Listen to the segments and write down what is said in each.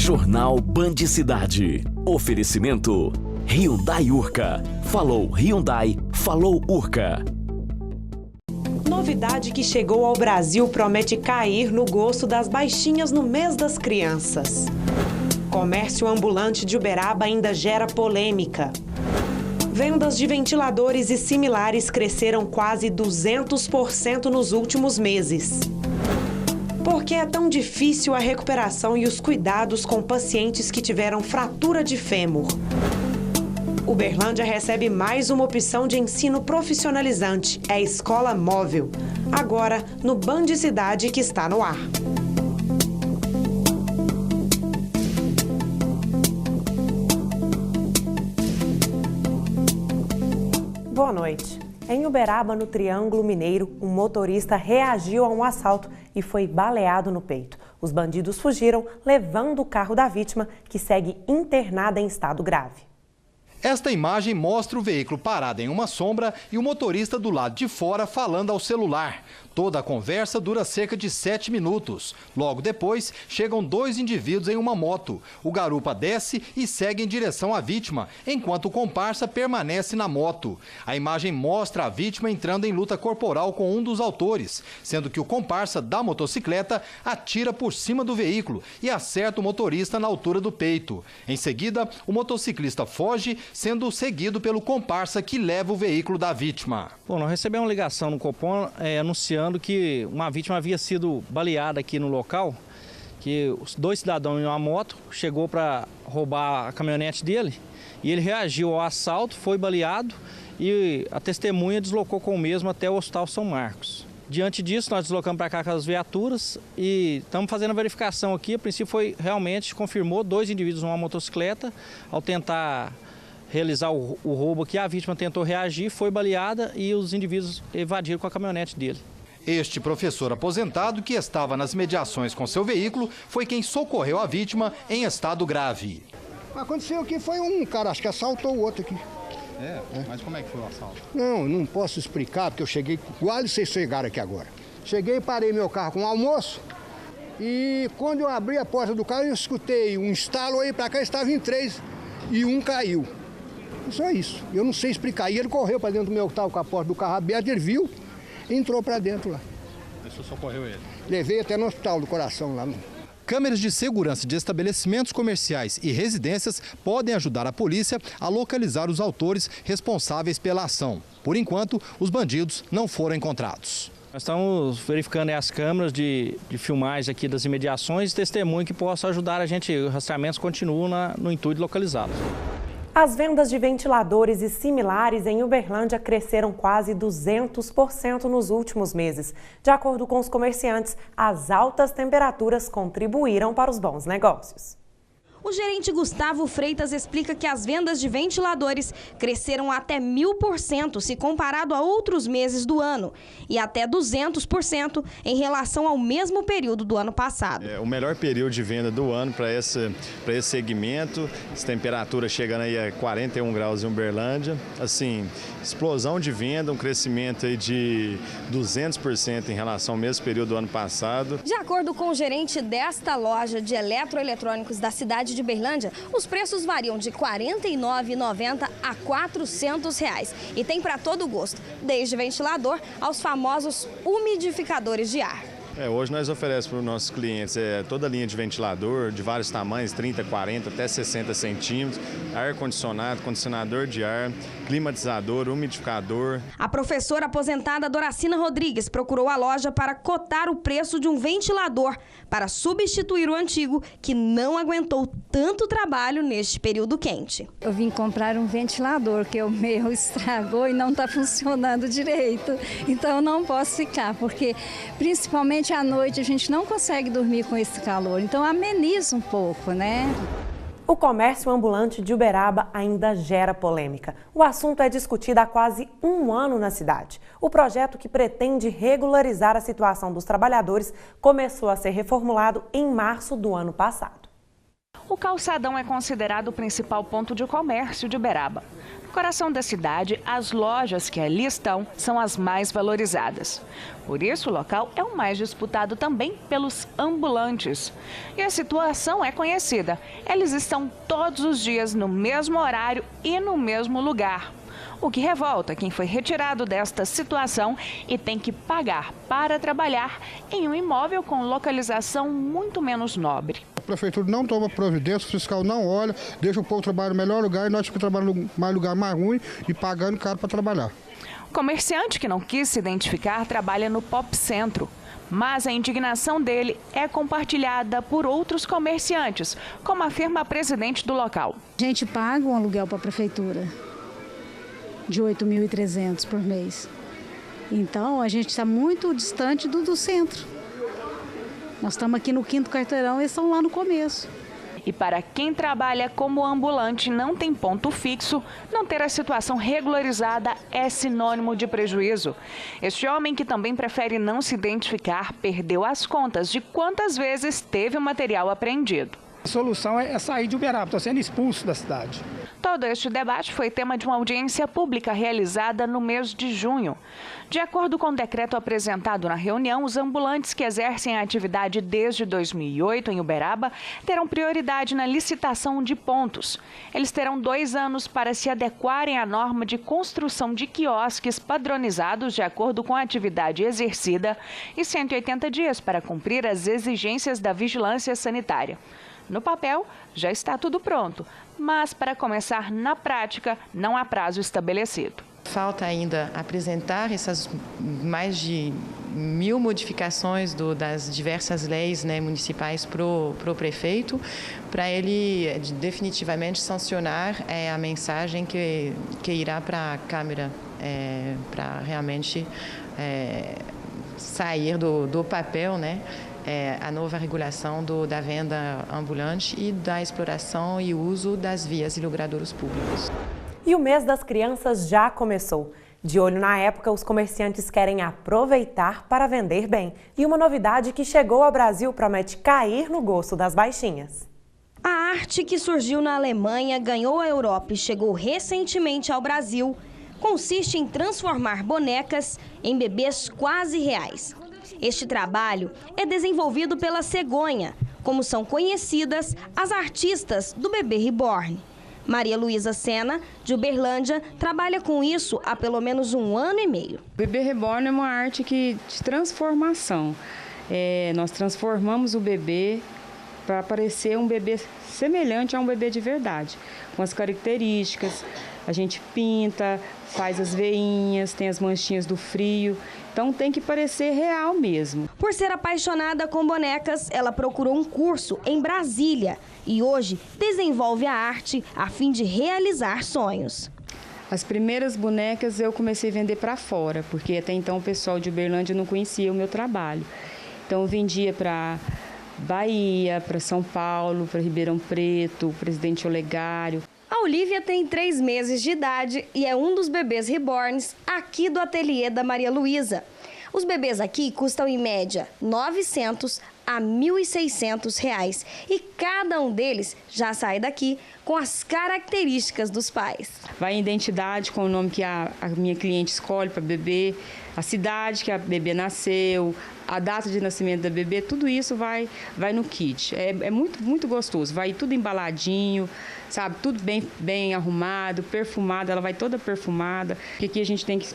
Jornal Band Cidade. Oferecimento Hyundai Urca. Falou Hyundai, falou Urca. Novidade que chegou ao Brasil promete cair no gosto das baixinhas no mês das crianças. Comércio ambulante de Uberaba ainda gera polêmica. Vendas de ventiladores e similares cresceram quase 200% nos últimos meses. Por que é tão difícil a recuperação e os cuidados com pacientes que tiveram fratura de fêmur? Uberlândia recebe mais uma opção de ensino profissionalizante, é a Escola Móvel. Agora, no Band Cidade, que está no ar. Boa noite. Em Uberaba, no Triângulo Mineiro, um motorista reagiu a um assalto e foi baleado no peito. Os bandidos fugiram, levando o carro da vítima, que segue internada em estado grave. Esta imagem mostra o veículo parado em uma sombra e o motorista do lado de fora falando ao celular. Toda a conversa dura cerca de 7 minutos. Logo depois, chegam 2 indivíduos em uma moto. O garupa desce e segue em direção à vítima, enquanto o comparsa permanece na moto. A imagem mostra a vítima entrando em luta corporal com um dos autores, sendo que o comparsa da motocicleta atira por cima do veículo e acerta o motorista na altura do peito. Em seguida, o motociclista foge, sendo seguido pelo comparsa que leva o veículo da vítima. Bom, nós recebemos uma ligação no Copom anunciando que uma vítima havia sido baleada aqui no local, que os 2 cidadãos em uma moto chegou para roubar a caminhonete dele e ele reagiu ao assalto, foi baleado e a testemunha deslocou com o mesmo até o Hospital São Marcos. Diante disso, nós deslocamos para cá com as viaturas e estamos fazendo a verificação aqui. A princípio confirmou 2 indivíduos numa motocicleta. Ao tentar realizar o roubo aqui, a vítima tentou reagir, foi baleada e os indivíduos evadiram com a caminhonete dele. Este professor aposentado, que estava nas mediações com seu veículo, foi quem socorreu a vítima em estado grave. Aconteceu aqui, foi um cara, acho que assaltou o outro aqui. Mas como é que foi o assalto? Não posso explicar, porque eu cheguei, igual vocês chegaram aqui agora. Cheguei, parei meu carro com o almoço e quando eu abri a porta do carro, eu escutei um estalo aí pra cá, estava em 3 e um caiu. Só isso, eu não sei explicar. E ele correu para dentro do meu carro com a porta do carro aberta, ele viu, entrou para dentro lá. Isso socorreu ele? Levei até no Hospital do Coração lá. Câmeras de segurança de estabelecimentos comerciais e residências podem ajudar a polícia a localizar os autores responsáveis pela ação. Por enquanto, os bandidos não foram encontrados. Nós estamos verificando as câmeras de filmagem aqui das imediações e testemunho que possa ajudar a gente. Os rastreamentos continuam no intuito de localizá-los. As vendas de ventiladores e similares em Uberlândia cresceram quase 200% nos últimos meses. De acordo com os comerciantes, as altas temperaturas contribuíram para os bons negócios. O gerente Gustavo Freitas explica que as vendas de ventiladores cresceram até 1000% se comparado a outros meses do ano e até 200% em relação ao mesmo período do ano passado. É o melhor período de venda do ano para esse segmento, as temperaturas chegando aí a 41 graus em Uberlândia. Assim, explosão de venda, um crescimento aí de 200% em relação ao mesmo período do ano passado. De acordo com o gerente desta loja de eletroeletrônicos da cidade de Uberlândia, os preços variam de R$ 49,90 a R$ 400 e tem para todo gosto, desde ventilador aos famosos umidificadores de ar. Hoje nós oferecemos para os nossos clientes toda a linha de ventilador, de vários tamanhos, 30, 40, até 60 centímetros, ar-condicionado, condicionador de ar, climatizador, umidificador. A professora aposentada Doracina Rodrigues procurou a loja para cotar o preço de um ventilador para substituir o antigo, que não aguentou tanto trabalho neste período quente. Eu vim comprar um ventilador, que o meu estragou e não está funcionando direito. Então eu não posso ficar, porque principalmente à noite a gente não consegue dormir com esse calor, então ameniza um pouco, né? O comércio ambulante de Uberaba ainda gera polêmica. O assunto é discutido há quase um ano na cidade. O projeto, que pretende regularizar a situação dos trabalhadores, começou a ser reformulado em março do ano passado. O calçadão é considerado o principal ponto de comércio de Uberaba. coração da cidade, as lojas que ali estão são as mais valorizadas. Por isso, o local é o mais disputado também pelos ambulantes. E a situação é conhecida. Eles estão todos os dias no mesmo horário e no mesmo lugar. O que revolta quem foi retirado desta situação e tem que pagar para trabalhar em um imóvel com localização muito menos nobre. A prefeitura não toma providência, o fiscal não olha, deixa o povo trabalhar no melhor lugar e nós ficamos trabalhando no lugar mais ruim e pagando caro para trabalhar. O comerciante que não quis se identificar trabalha no Pop Centro. Mas a indignação dele é compartilhada por outros comerciantes, como afirma a presidente do local. A gente paga um aluguel para a prefeitura de R$ 8.300 por mês. Então, a gente está muito distante do centro. Nós estamos aqui no 5º quarteirão e eles estão lá no começo. E para quem trabalha como ambulante e não tem ponto fixo, não ter a situação regularizada é sinônimo de prejuízo. Este homem, que também prefere não se identificar, perdeu as contas de quantas vezes teve o material apreendido. A solução é sair de Uberaba, estou sendo expulso da cidade. Todo este debate foi tema de uma audiência pública realizada no mês de junho. De acordo com o decreto apresentado na reunião, os ambulantes que exercem a atividade desde 2008 em Uberaba terão prioridade na licitação de pontos. Eles terão 2 anos para se adequarem à norma de construção de quiosques padronizados de acordo com a atividade exercida e 180 dias para cumprir as exigências da vigilância sanitária. No papel, já está tudo pronto, mas para começar na prática, não há prazo estabelecido. Falta ainda apresentar essas mais de 1000 modificações das diversas leis, né, municipais para o prefeito, para ele definitivamente sancionar a mensagem que irá para a Câmara, para realmente sair do papel, né? A nova regulação da venda ambulante e da exploração e uso das vias e logradouros públicos. E o mês das crianças já começou. De olho na época, os comerciantes querem aproveitar para vender bem. E uma novidade que chegou ao Brasil promete cair no gosto das baixinhas. A arte que surgiu na Alemanha, ganhou a Europa e chegou recentemente ao Brasil, consiste em transformar bonecas em bebês quase reais. Este trabalho é desenvolvido pela Cegonha, como são conhecidas as artistas do Bebê Reborn. Maria Luísa Sena, de Uberlândia, trabalha com isso há pelo menos 1 ano e meio. Bebê Reborn é uma arte de transformação. Nós transformamos o bebê para parecer um bebê semelhante a um bebê de verdade, com as características. A gente pinta, faz as veinhas, tem as manchinhas do frio, então tem que parecer real mesmo. Por ser apaixonada com bonecas, ela procurou um curso em Brasília e hoje desenvolve a arte a fim de realizar sonhos. As primeiras bonecas eu comecei a vender para fora, porque até então o pessoal de Uberlândia não conhecia o meu trabalho. Então eu vendia para Bahia, para São Paulo, para Ribeirão Preto, Presidente Olegário. A Olivia tem 3 meses de idade e é um dos bebês reborns aqui do ateliê da Maria Luísa. Os bebês aqui custam em média R$ 900 a R$ 1.600 e cada um deles já sai daqui com as características dos pais. Vai em identidade com o nome que a minha cliente escolhe para bebê, a cidade que a bebê nasceu, a data de nascimento da bebê, tudo isso vai no kit. É muito, muito gostoso, vai tudo embaladinho, sabe? Tudo bem arrumado, perfumado, ela vai toda perfumada. Porque aqui a gente tem que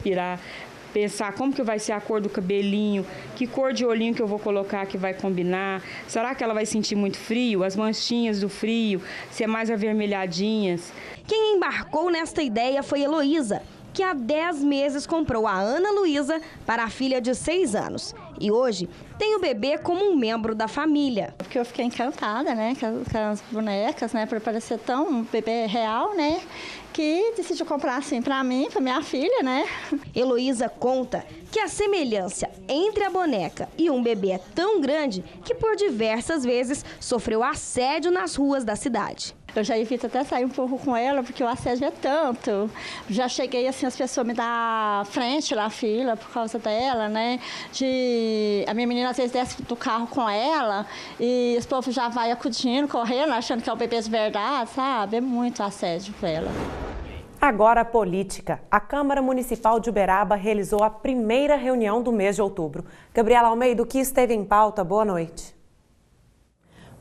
pensar como que vai ser a cor do cabelinho, que cor de olhinho que eu vou colocar que vai combinar. Será que ela vai sentir muito frio? As manchinhas do frio, se é mais avermelhadinhas. Quem embarcou nesta ideia foi Heloísa, que há 10 meses comprou a Ana Luísa para a filha de 6 anos. E hoje tem o bebê como um membro da família. Porque eu fiquei encantada, né, com as bonecas, né, para parecer tão um bebê real, né, que decidi comprar assim para mim, para minha filha, né. Heloísa conta que a semelhança entre a boneca e um bebê é tão grande que por diversas vezes sofreu assédio nas ruas da cidade. Eu já evito até sair um pouco com ela, porque o assédio é tanto. Já cheguei, assim, as pessoas me dão frente na fila por causa dela, né? A minha menina, às vezes, desce do carro com ela e os povos já vai acudindo, correndo, achando que é o bebê de verdade, sabe? É muito assédio com ela. Agora a política. A Câmara Municipal de Uberaba realizou a primeira reunião do mês de outubro. Gabriela Almeida, o que esteve em pauta? Boa noite.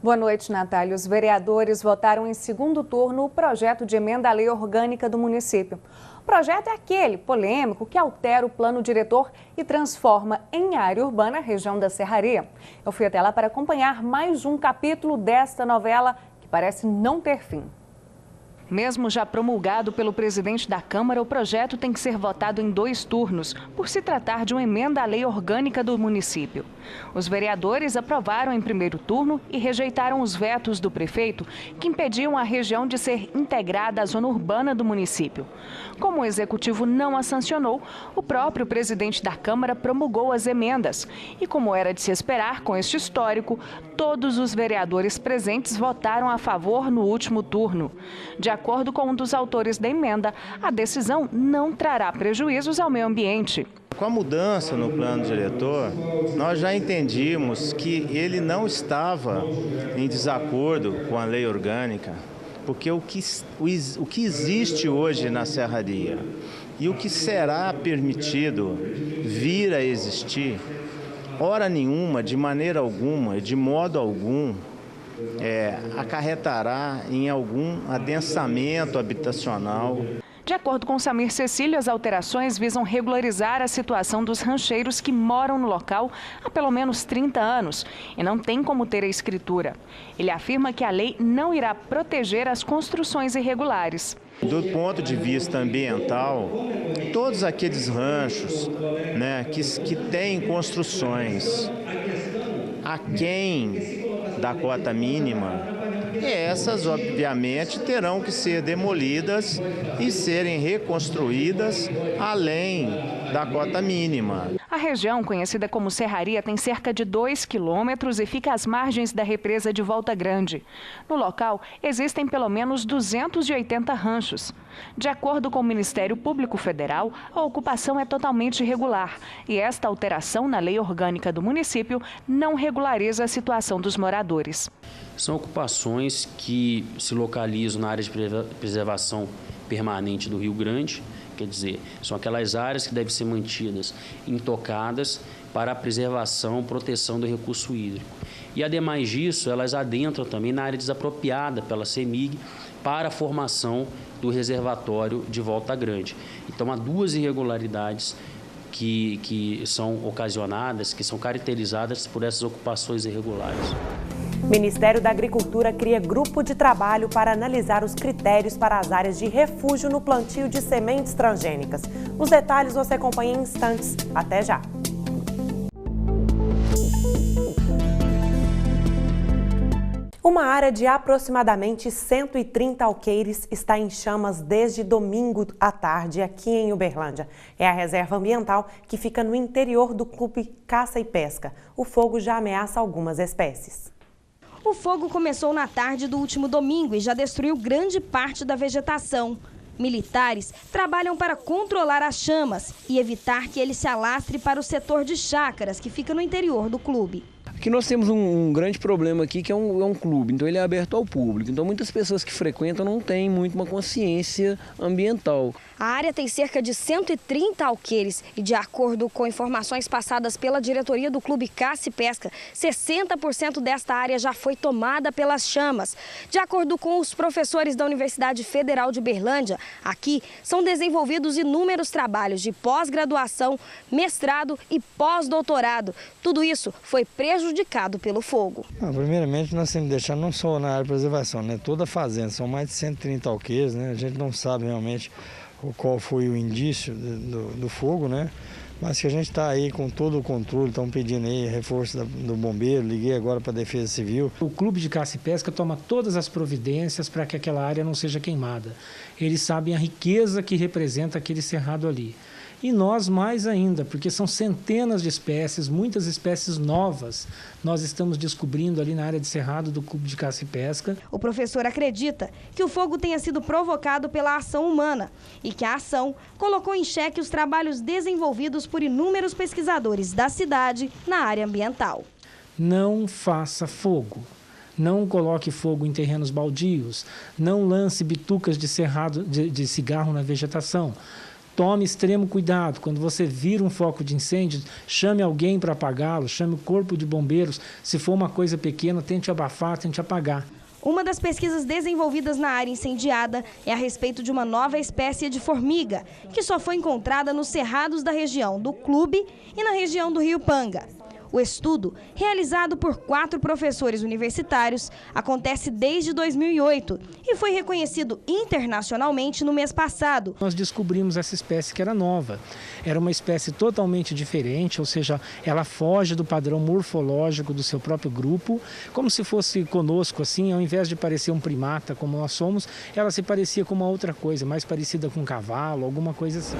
Boa noite, Natália. Os vereadores votaram em segundo turno o projeto de emenda à lei orgânica do município. O projeto é aquele polêmico que altera o plano diretor e transforma em área urbana a região da Serraria. Eu fui até lá para acompanhar mais um capítulo desta novela que parece não ter fim. Mesmo já promulgado pelo presidente da Câmara, o projeto tem que ser votado em 2 turnos, por se tratar de uma emenda à lei orgânica do município. Os vereadores aprovaram em primeiro turno e rejeitaram os vetos do prefeito, que impediam a região de ser integrada à zona urbana do município. Como o executivo não a sancionou, o próprio presidente da Câmara promulgou as emendas. E como era de se esperar, com este histórico, todos os vereadores presentes votaram a favor no último turno. De acordo com um dos autores da emenda, a decisão não trará prejuízos ao meio ambiente. Com a mudança no plano diretor, nós já entendimos que ele não estava em desacordo com a lei orgânica, porque o que existe hoje na Serraria e o que será permitido vir a existir, hora nenhuma, de maneira alguma e de modo algum, acarretará em algum adensamento habitacional. De acordo com Samir Cecílio, as alterações visam regularizar a situação dos rancheiros que moram no local há pelo menos 30 anos e não têm como ter a escritura. Ele afirma que a lei não irá proteger as construções irregulares. Do ponto de vista ambiental, todos aqueles ranchos, que têm construções aquém da cota mínima, essas obviamente terão que ser demolidas e serem reconstruídas além da cota mínima. A região, conhecida como Serraria, tem cerca de 2 quilômetros e fica às margens da represa de Volta Grande. No local, existem pelo menos 280 ranchos. De acordo com o Ministério Público Federal, a ocupação é totalmente irregular e esta alteração na lei orgânica do município não regulariza a situação dos moradores. São ocupações que se localizam na área de preservação permanente do Rio Grande, quer dizer, são aquelas áreas que devem ser mantidas intocadas para a preservação e proteção do recurso hídrico. E, ademais disso, elas adentram também na área desapropriada pela CEMIG para a formação do reservatório de Volta Grande. Então, há 2 irregularidades que são ocasionadas, que são caracterizadas por essas ocupações irregulares. Ministério da Agricultura cria grupo de trabalho para analisar os critérios para as áreas de refúgio no plantio de sementes transgênicas. Os detalhes você acompanha em instantes. Até já! Uma área de aproximadamente 130 alqueires está em chamas desde domingo à tarde aqui em Uberlândia. É a reserva ambiental que fica no interior do Clube Caça e Pesca. O fogo já ameaça algumas espécies. O fogo começou na tarde do último domingo e já destruiu grande parte da vegetação. Militares trabalham para controlar as chamas e evitar que ele se alastre para o setor de chácaras, que fica no interior do clube. Aqui nós temos um grande problema aqui, que é um clube, então ele é aberto ao público. Então muitas pessoas que frequentam não têm muito uma consciência ambiental. A área tem cerca de 130 alqueires e, de acordo com informações passadas pela diretoria do Clube Caça e Pesca, 60% desta área já foi tomada pelas chamas. De acordo com os professores da Universidade Federal de Uberlândia, aqui são desenvolvidos inúmeros trabalhos de pós-graduação, mestrado e pós-doutorado. Tudo isso foi prejudicado pelo fogo. Primeiramente, nós temos que deixar não só na área de preservação, toda a fazenda, são mais de 130 alqueires, a gente não sabe realmente qual foi o indício do fogo, mas que a gente está aí com todo o controle, estão pedindo aí reforço do bombeiro, liguei agora para a Defesa Civil. O Clube de Caça e Pesca toma todas as providências para que aquela área não seja queimada. Eles sabem a riqueza que representa aquele cerrado ali. E nós mais ainda, porque são centenas de espécies, muitas espécies novas, nós estamos descobrindo ali na área de cerrado do Clube de Caça e Pesca. O professor acredita que o fogo tenha sido provocado pela ação humana e que a ação colocou em xeque os trabalhos desenvolvidos por inúmeros pesquisadores da cidade na área ambiental. Não faça fogo. não coloque fogo em terrenos baldios, não lance bitucas de cigarro na vegetação. Tome extremo cuidado. Quando você vir um foco de incêndio, chame alguém para apagá-lo, chame o corpo de bombeiros. Se for uma coisa pequena, tente abafar, tente apagar. Uma das pesquisas desenvolvidas na área incendiada é a respeito de uma nova espécie de formiga, que só foi encontrada nos cerrados da região do Clube e na região do Rio Panga. O estudo, realizado por 4 professores universitários, acontece desde 2008 e foi reconhecido internacionalmente no mês passado. Nós descobrimos essa espécie que era nova. Era uma espécie totalmente diferente, ou seja, ela foge do padrão morfológico do seu próprio grupo, como se fosse conosco, assim, ao invés de parecer um primata como nós somos, ela se parecia com uma outra coisa, mais parecida com um cavalo, alguma coisa assim.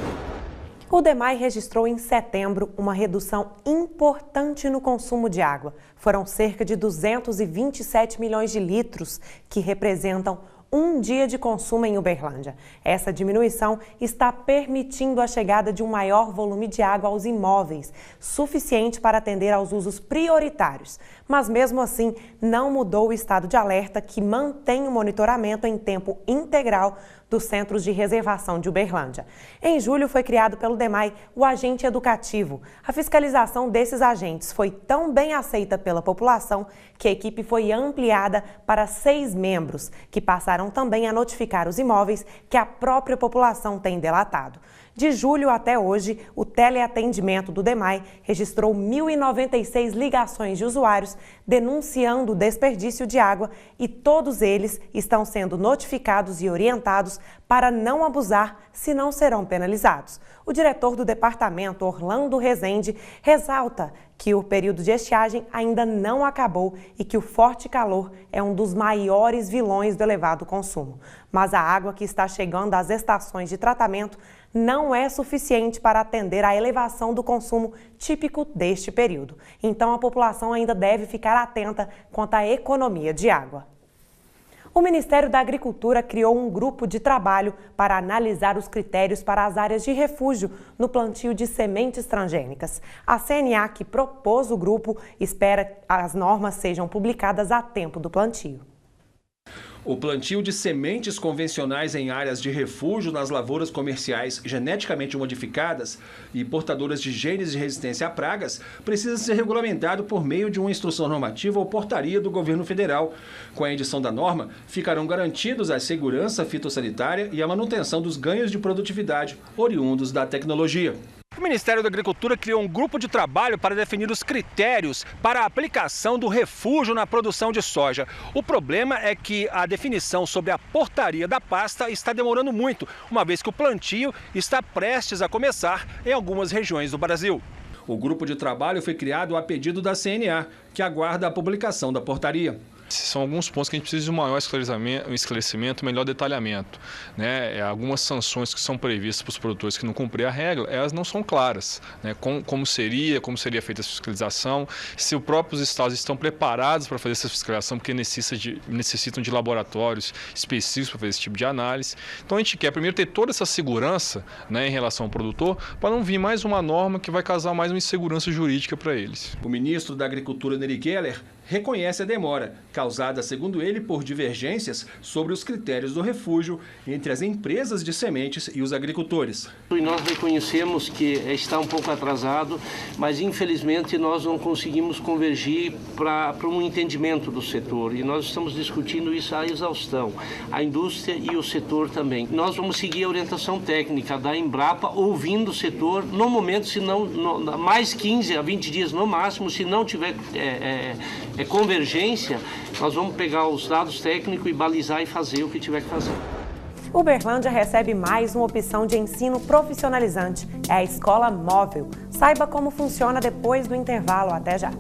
O DEMAI registrou em setembro uma redução importante no consumo de água. Foram cerca de 227 milhões de litros, que representam um dia de consumo em Uberlândia. Essa diminuição está permitindo a chegada de um maior volume de água aos imóveis, suficiente para atender aos usos prioritários. Mas mesmo assim, não mudou o estado de alerta, que mantém o monitoramento em tempo integral dos centros de reservação de Uberlândia. Em julho foi criado pelo DEMAI o agente educativo. A fiscalização desses agentes foi tão bem aceita pela população que a equipe foi ampliada para 6 membros, que passaram também a notificar os imóveis que a própria população tem delatado. De julho até hoje, o teleatendimento do DEMAI registrou 1.096 ligações de usuários denunciando o desperdício de água e todos eles estão sendo notificados e orientados para não abusar, senão serão penalizados. O diretor do departamento, Orlando Rezende, ressalta que o período de estiagem ainda não acabou e que o forte calor é um dos maiores vilões do elevado consumo. Mas a água que está chegando às estações de tratamento não é suficiente para atender à elevação do consumo típico deste período. Então, a população ainda deve ficar atenta quanto à economia de água. O Ministério da Agricultura criou um grupo de trabalho para analisar os critérios para as áreas de refúgio no plantio de sementes transgênicas. A CNA, que propôs o grupo, espera que as normas sejam publicadas a tempo do plantio. O plantio de sementes convencionais em áreas de refúgio nas lavouras comerciais geneticamente modificadas e portadoras de genes de resistência a pragas precisa ser regulamentado por meio de uma instrução normativa ou portaria do governo federal. Com a edição da norma, ficarão garantidos a segurança fitossanitária e a manutenção dos ganhos de produtividade oriundos da tecnologia. O Ministério da Agricultura criou um grupo de trabalho para definir os critérios para a aplicação do refúgio na produção de soja. O problema é que a definição sobre a portaria da pasta está demorando muito, uma vez que o plantio está prestes a começar em algumas regiões do Brasil. O grupo de trabalho foi criado a pedido da CNA, que aguarda a publicação da portaria. São alguns pontos que a gente precisa de um maior esclarecimento, melhor detalhamento, né? Algumas sanções que são previstas para os produtores que não cumprem a regra, elas não são claras, né? Como seria feita essa fiscalização, se os próprios estados estão preparados para fazer essa fiscalização, porque necessitam de laboratórios específicos para fazer esse tipo de análise. Então a gente quer primeiro ter toda essa segurança, né, em relação ao produtor, para não vir mais uma norma que vai causar mais uma insegurança jurídica para eles. O ministro da Agricultura, Nery Geller, reconhece a demora, causada, segundo ele, por divergências sobre os critérios do refúgio entre as empresas de sementes e os agricultores. E nós reconhecemos que está um pouco atrasado, mas infelizmente nós não conseguimos convergir para um entendimento do setor. E nós estamos discutindo isso à exaustão, a indústria e o setor também. Nós vamos seguir a orientação técnica da Embrapa, ouvindo o setor, no momento, se não, mais 15 a 20 dias no máximo, se não tiver convergência, nós vamos pegar os dados técnicos e balizar e fazer o que tiver que fazer. Uberlândia recebe mais uma opção de ensino profissionalizante, é a Escola Móvel. Saiba como funciona depois do intervalo. Até já!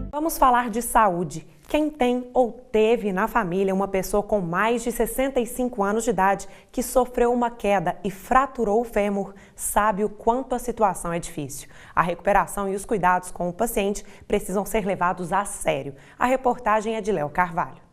Vamos falar de saúde. Quem tem ou teve na família uma pessoa com mais de 65 anos de idade que sofreu uma queda e fraturou o fêmur, sabe o quanto a situação é difícil. A recuperação e os cuidados com o paciente precisam ser levados a sério. A reportagem é de Léo Carvalho.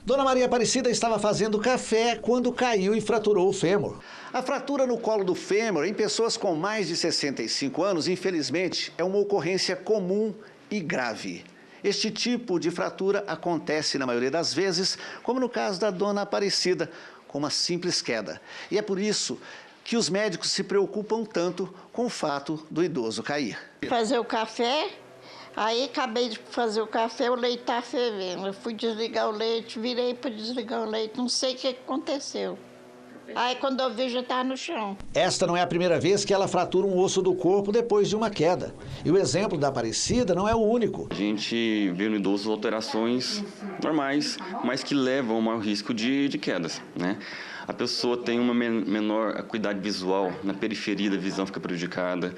Dona Maria Aparecida estava fazendo café quando caiu e fraturou o fêmur. A fratura no colo do fêmur em pessoas com mais de 65 anos, infelizmente, é uma ocorrência comum e grave. Este tipo de fratura acontece na maioria das vezes, como no caso da Dona Aparecida, com uma simples queda. E é por isso que os médicos se preocupam tanto com o fato do idoso cair. Fazer o café, aí acabei de fazer o café, o leite está fervendo. Eu fui desligar o leite, virei para desligar o leite, não sei o que aconteceu. Aí quando eu vi, já estava no chão. Esta não é a primeira vez que ela fratura um osso do corpo depois de uma queda. E o exemplo da Aparecida não é o único. A gente vê no idoso alterações normais, mas que levam ao maior risco de quedas, né? A pessoa tem uma menor acuidade visual, na periferia da visão fica prejudicada,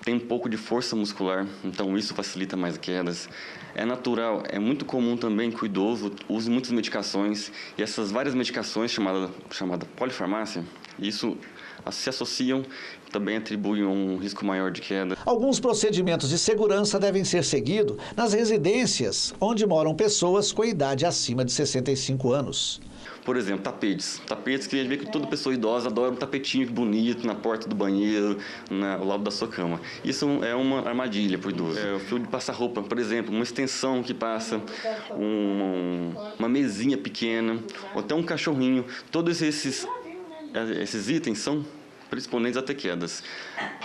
tem um pouco de força muscular, então isso facilita mais quedas. É natural, é muito comum também que o idoso use muitas medicações, e essas várias medicações, chamada polifarmácia, isso se associam, também atribuem um risco maior de queda. Alguns procedimentos de segurança devem ser seguidos nas residências onde moram pessoas com idade acima de 65 anos. Por exemplo, tapetes. Tapetes que a gente vê que toda pessoa idosa adora um tapetinho bonito na porta do banheiro, ao lado da sua cama. Isso é uma armadilha para o idoso. É o fio de passar roupa, por exemplo, uma extensão que passa, uma mesinha pequena, ou até um cachorrinho. Todos esses itens são predisponentes a ter quedas.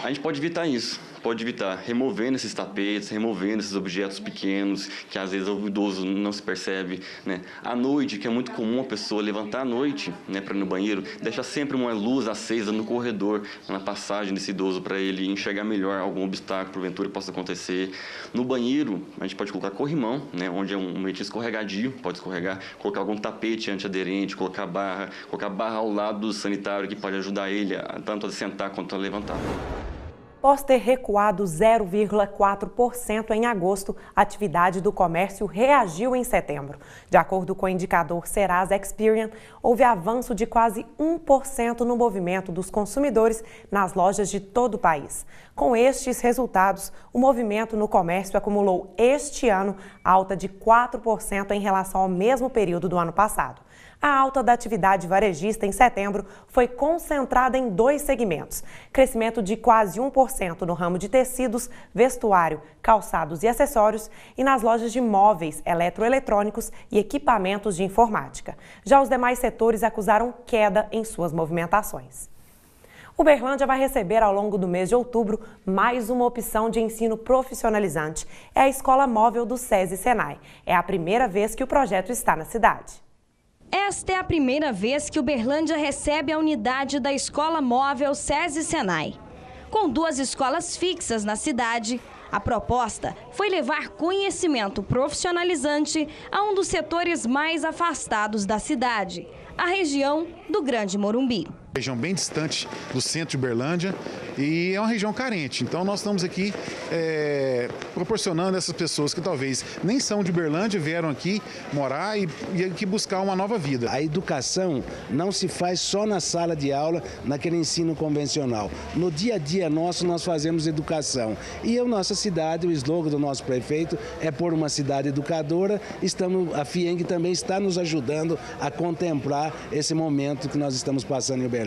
A gente pode evitar isso. Pode evitar removendo esses tapetes, removendo esses objetos pequenos, que às vezes o idoso não se percebe, né? À noite, que é muito comum a pessoa levantar à noite, né, para ir no banheiro, deixar sempre uma luz acesa no corredor, na passagem desse idoso, para ele enxergar melhor algum obstáculo, porventura, que possa acontecer. No banheiro, a gente pode colocar corrimão, né, onde é um ambiente escorregadio, pode escorregar, colocar algum tapete antiaderente, colocar barra ao lado do sanitário, que pode ajudar ele tanto a sentar quanto a levantar. Após ter recuado 0,4% em agosto, a atividade do comércio reagiu em setembro. De acordo com o indicador Serasa Experian, houve avanço de quase 1% no movimento dos consumidores nas lojas de todo o país. Com estes resultados, o movimento no comércio acumulou este ano alta de 4% em relação ao mesmo período do ano passado. A alta da atividade varejista em setembro foi concentrada em 2 segmentos. Crescimento de quase 1% no ramo de tecidos, vestuário, calçados e acessórios e nas lojas de móveis, eletroeletrônicos e equipamentos de informática. Já os demais setores acusaram queda em suas movimentações. Uberlândia vai receber ao longo do mês de outubro mais uma opção de ensino profissionalizante. É a Escola Móvel do SESI Senai. É a primeira vez que o projeto está na cidade. Esta é a primeira vez que Uberlândia recebe a unidade da Escola Móvel SESI Senai. Com 2 escolas fixas na cidade, a proposta foi levar conhecimento profissionalizante a um dos setores mais afastados da cidade, a região do Grande Morumbi. Região bem distante do centro de Uberlândia e é uma região carente. Então nós estamos aqui proporcionando a essas pessoas que talvez nem são de Uberlândia, vieram aqui morar e aqui buscar uma nova vida. A educação não se faz só na sala de aula, naquele ensino convencional. No dia a dia nosso, nós fazemos educação. E a nossa cidade, o slogan do nosso prefeito é por uma cidade educadora. A FIENG também está nos ajudando a contemplar esse momento que nós estamos passando em Uberlândia.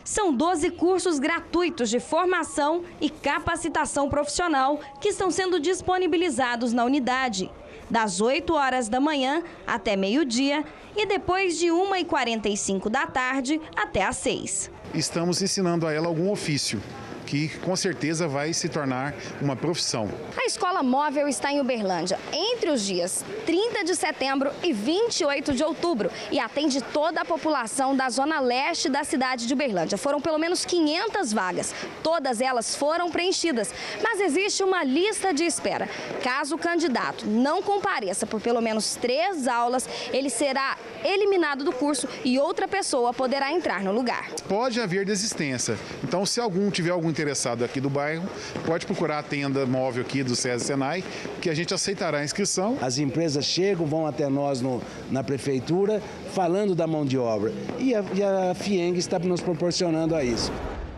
São 12 cursos gratuitos de formação e capacitação profissional que estão sendo disponibilizados na unidade, das 8 horas da manhã até meio-dia e depois de 1h45 da tarde até às 6. Estamos ensinando a ela algum ofício, que com certeza vai se tornar uma profissão. A Escola Móvel está em Uberlândia entre os dias 30 de setembro e 28 de outubro e atende toda a população da zona leste da cidade de Uberlândia. Foram pelo menos 500 vagas, todas elas foram preenchidas, mas existe uma lista de espera. Caso o candidato não compareça por pelo menos 3 aulas, ele será eliminado do curso e outra pessoa poderá entrar no lugar. Pode haver desistência, então se algum tiver algum interessado aqui do bairro, pode procurar a tenda móvel aqui do SESI Senai, que a gente aceitará a inscrição. As empresas chegam, vão até nós na prefeitura, falando da mão de obra. E a FIENG está nos proporcionando a isso.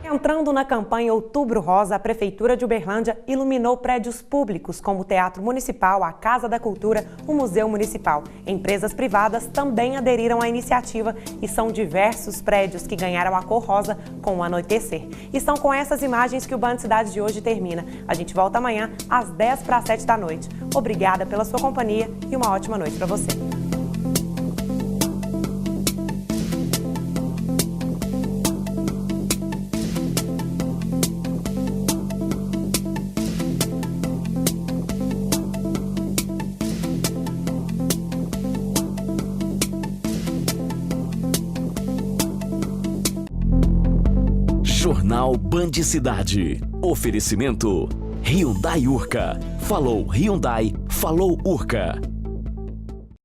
Entrando na campanha Outubro Rosa, a Prefeitura de Uberlândia iluminou prédios públicos como o Teatro Municipal, a Casa da Cultura, o Museu Municipal. Empresas privadas também aderiram à iniciativa e são diversos prédios que ganharam a cor rosa com o anoitecer. E são com essas imagens que o Band Cidade de hoje termina. A gente volta amanhã às 6:50 da noite. Obrigada pela sua companhia e uma ótima noite para você. Jornal Band Cidade. Oferecimento Hyundai Urca. Falou Hyundai, falou Urca.